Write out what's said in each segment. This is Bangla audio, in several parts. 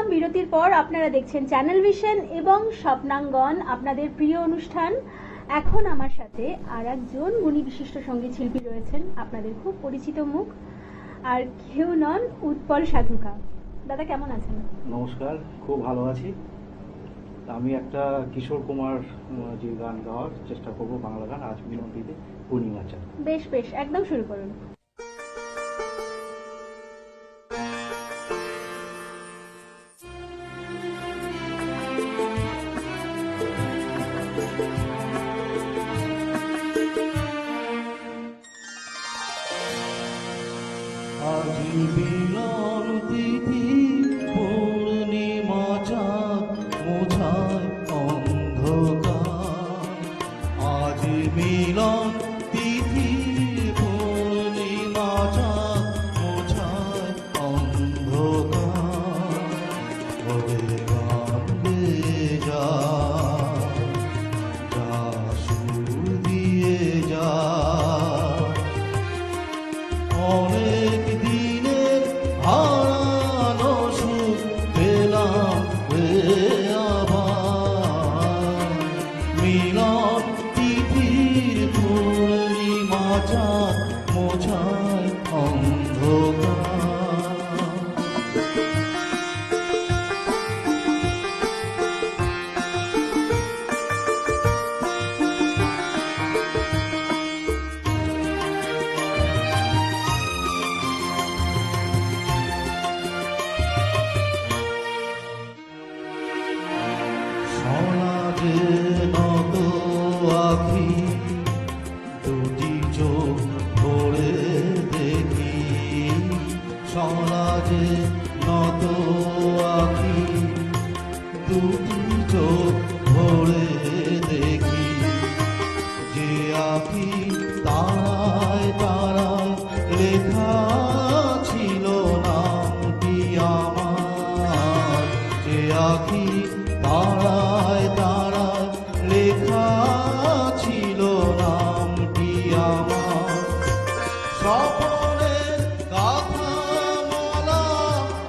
ফিরলাম বিরতির পর। আপনারা দেখছেন চ্যানেল ভিশন এবং স্বপ্নাঙ্গন, আপনাদের প্রিয় অনুষ্ঠান। এখন আমার সাথে আর একজন গুণী বিশিষ্ট সঙ্গীত শিল্পী রয়েছেন, আপনাদের খুব পরিচিত মুখ, আর কেউ নন, উৎপল সাধুকা। দাদা কেমন আছেন? নমস্কার, খুব ভালো আছি। আমি একটা কিশোর কুমার যে গান গাওয়ার চেষ্টা করবো, বাংলা গান, আজ মিলনটিতে পূর্ণিমা চাঁদ। বেশ বেশ, একদম শুরু করুন। আজি মিলন তিথি পূর্ণিমা চাঁদ মোছায় অন্ধকার। আজি মিলন তিথি পূর্ণিমা চাঁদ মোছায় অন্ধকার। ওরে গান গেয়ে যা, যা সুর দিয়ে যা, অনেক দিনের হারানো সুখ পেলাম রে আবার। মিলন তিথির পূর্ণিমা চাঁদ মোছায় অন্ধকার। সমাজে নত আখি, দুটি চোখ ভরে দেখি। সমাজে নত আখি, দুটি চোখ ভরে দেখি। যে আখি তারায় তারায় লেখা ছিল নামটি আমার। যে আখি তারায় তারায় লেখা ছিল নামটি আমার। স্বপনের গাথা মালা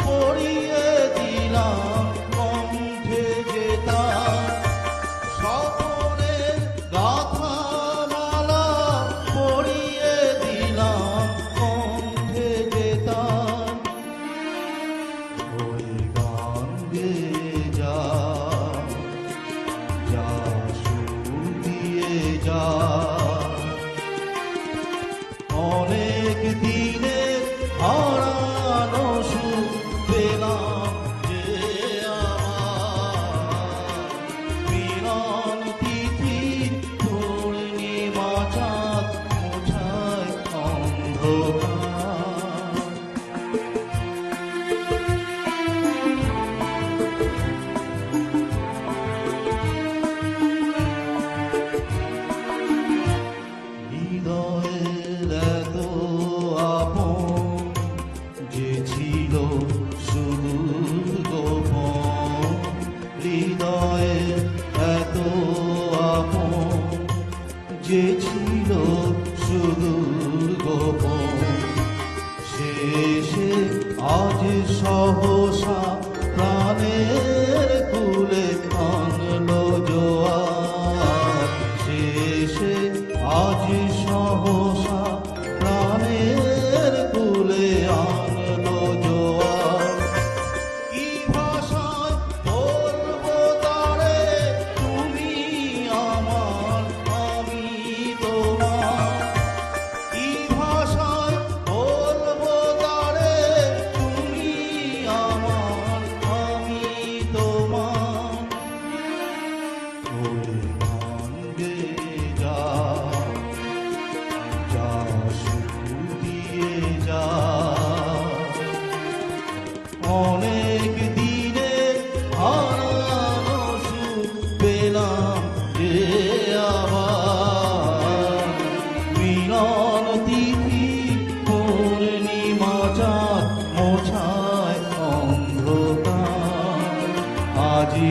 পরিয়ে দিলাম কণ্ঠে যেতাম। স্বপনের গাথা মালা পরিয়ে দিলাম কণ্ঠে যেতাম। ওই গান গেয়ে যা, যা সুর দিয়ে যা, অনেক দিনের হারানো সুখ পেলাম যে আমার। মিলন তিথি পূর্ণিমা চাঁদ মোছায় অন্ধকার। হৃদয়ের এত আপন যে ছিল সুদূর গোপন। হৃদয়ের এত আপন যে ছিল সুদূর গোপন। শেষে আজ সহসা প্রাণের কুলে আনলো জোয়ার। শেষে আজ সহসা প্রাণের কুলে আনলো জোয়ার। কি ভাষায় বলবো তারে, তুমি আমার, আমি তোমার। কি ভাষায় বলবো তারে, তুমি আমার, আমি তোমার। ওই গান গেয়ে যা, যা সুর দিয়ে যা, অনেক দিনের হারানো সুখ পেলাম যে আবার। মিলন তিথি পূর্ণিমা চাঁদ মোছায় অন্ধকার। আজি